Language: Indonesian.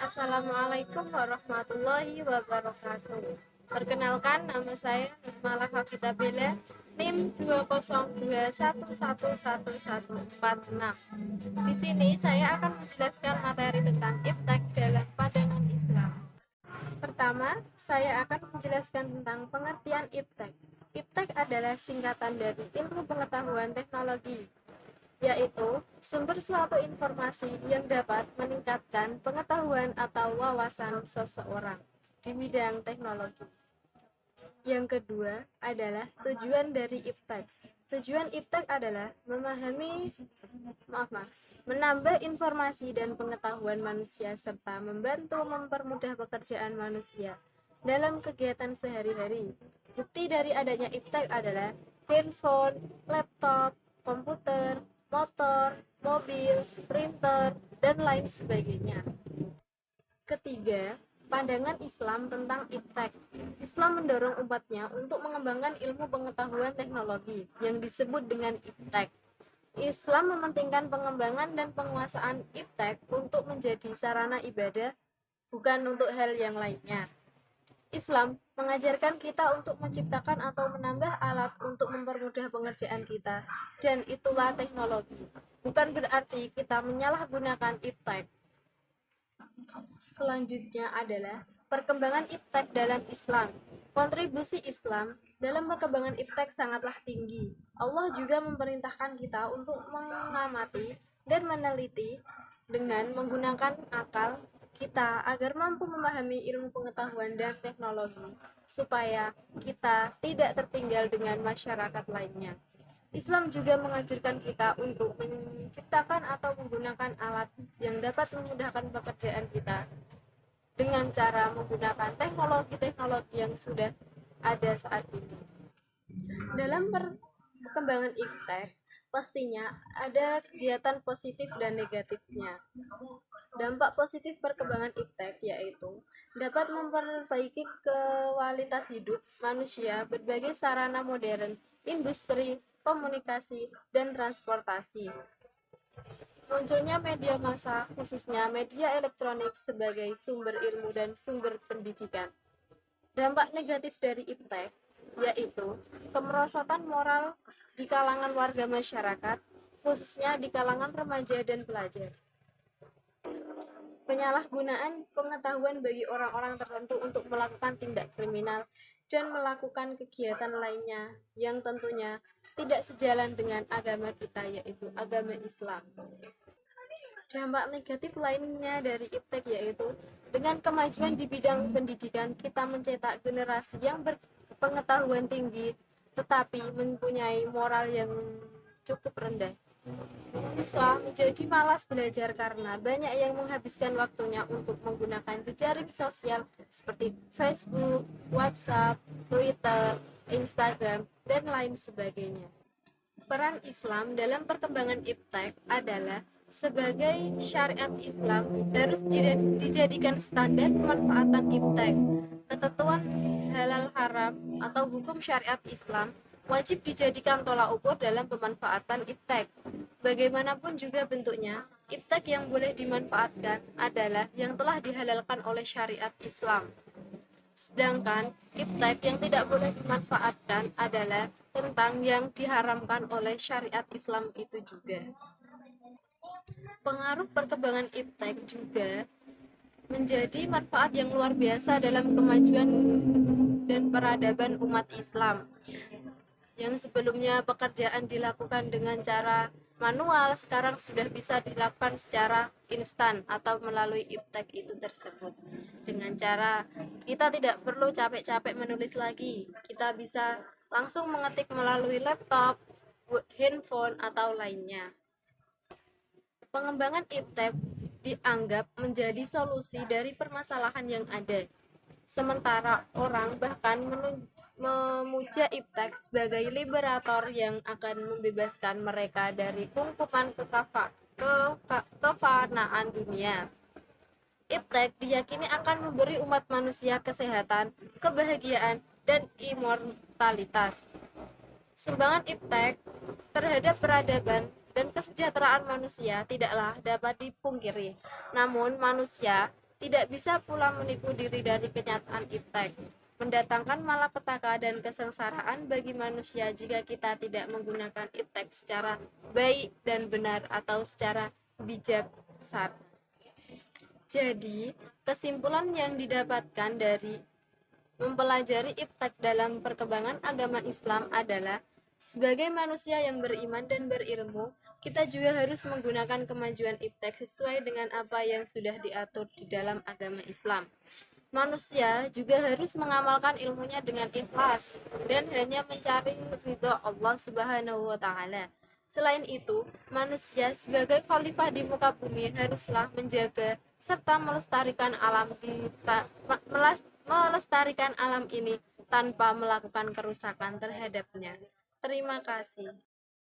Assalamualaikum warahmatullahi wabarakatuh. Perkenalkan, nama saya Nurmala Hafida Bella, NIM 202111146. Di sini saya akan menjelaskan materi tentang iptek dalam pandangan Islam. Pertama, saya akan menjelaskan tentang pengertian iptek. Iptek adalah singkatan dari ilmu pengetahuan teknologi, yaitu sumber suatu informasi yang dapat meningkatkan pengetahuan atau wawasan seseorang di bidang teknologi. Yang kedua adalah tujuan dari iptek. Tujuan iptek adalah menambah informasi dan pengetahuan manusia serta membantu mempermudah pekerjaan manusia dalam kegiatan sehari-hari. Bukti dari adanya iptek adalah handphone, laptop, komputer, motor, mobil, printer, dan lain sebagainya. Ketiga, pandangan Islam tentang iptek. Islam mendorong umatnya untuk mengembangkan ilmu pengetahuan teknologi yang disebut dengan iptek. Islam mementingkan pengembangan dan penguasaan iptek untuk menjadi sarana ibadah, bukan untuk hal yang lainnya. Islam mengajarkan kita untuk menciptakan atau menambah alat untuk mempermudah pengerjaan kita, dan itulah teknologi. Bukan berarti kita menyalahgunakan iptek. Selanjutnya adalah perkembangan iptek dalam Islam. Kontribusi Islam dalam perkembangan iptek sangatlah tinggi. Allah juga memerintahkan kita untuk mengamati dan meneliti dengan menggunakan akal kita agar mampu memahami ilmu pengetahuan dan teknologi supaya kita tidak tertinggal dengan masyarakat lainnya. Islam juga mengajarkan kita untuk menciptakan atau menggunakan alat yang dapat memudahkan pekerjaan kita dengan cara menggunakan teknologi-teknologi yang sudah ada saat ini. Dalam perkembangan iptek, pastinya ada kegiatan positif dan negatifnya. Dampak positif perkembangan iptek yaitu dapat memperbaiki kualitas hidup manusia berbagai sarana modern, industri, komunikasi, dan transportasi. Munculnya media massa, khususnya media elektronik sebagai sumber ilmu dan sumber pendidikan. Dampak negatif dari iptek yaitu kemerosotan moral di kalangan warga masyarakat, khususnya di kalangan remaja dan pelajar. Penyalahgunaan pengetahuan bagi orang-orang tertentu untuk melakukan tindak kriminal dan melakukan kegiatan lainnya yang tentunya tidak sejalan dengan agama kita, yaitu agama Islam. Dampak negatif lainnya dari iptek yaitu dengan kemajuan di bidang pendidikan, kita mencetak generasi yang berpengetahuan tinggi tetapi mempunyai moral yang cukup rendah. Siswa menjadi malas belajar karena banyak yang menghabiskan waktunya untuk menggunakan jejaring sosial seperti Facebook, WhatsApp, Twitter, Instagram, dan lain sebagainya. Peran Islam dalam perkembangan iptek adalah sebagai syariat Islam harus dijadikan standar pemanfaatan iptek. Ketentuan halal haram atau hukum syariat Islam wajib dijadikan tolak ukur dalam pemanfaatan iptek. Bagaimanapun juga bentuknya, iptek yang boleh dimanfaatkan adalah yang telah dihalalkan oleh syariat Islam. Sedangkan iptek yang tidak boleh dimanfaatkan adalah tentang yang diharamkan oleh syariat Islam itu juga. Pengaruh perkembangan iptek juga menjadi manfaat yang luar biasa dalam kemajuan dan peradaban umat Islam. Yang sebelumnya pekerjaan dilakukan dengan cara manual, sekarang sudah bisa dilakukan secara instan atau melalui iptek itu tersebut. Dengan cara kita tidak perlu capek-capek menulis lagi, kita bisa langsung mengetik melalui laptop, handphone, atau lainnya. Pengembangan iptek dianggap menjadi solusi dari permasalahan yang ada. Sementara orang bahkan memuja iptek sebagai liberator yang akan membebaskan mereka dari kungkuman kefanaan dunia. Iptek diyakini akan memberi umat manusia kesehatan, kebahagiaan, dan immortalitas. Sumbangan iptek terhadap peradaban dan kesejahteraan manusia tidaklah dapat dipungkiri. Namun manusia Tidak bisa pula menipu diri dari kenyataan iptek, mendatangkan malapetaka dan kesengsaraan bagi manusia jika kita tidak menggunakan iptek secara baik dan benar atau secara bijaksana. Jadi, kesimpulan yang didapatkan dari mempelajari iptek dalam perkembangan agama Islam adalah sebagai manusia yang beriman dan berilmu, kita juga harus menggunakan kemajuan iptek sesuai dengan apa yang sudah diatur di dalam agama Islam. Manusia juga harus mengamalkan ilmunya dengan ikhlas dan hanya mencari ridha Allah Subhanahu wa taala. Selain itu, manusia sebagai khalifah di muka bumi haruslah menjaga serta melestarikan alam ini tanpa melakukan kerusakan terhadapnya. Terima kasih.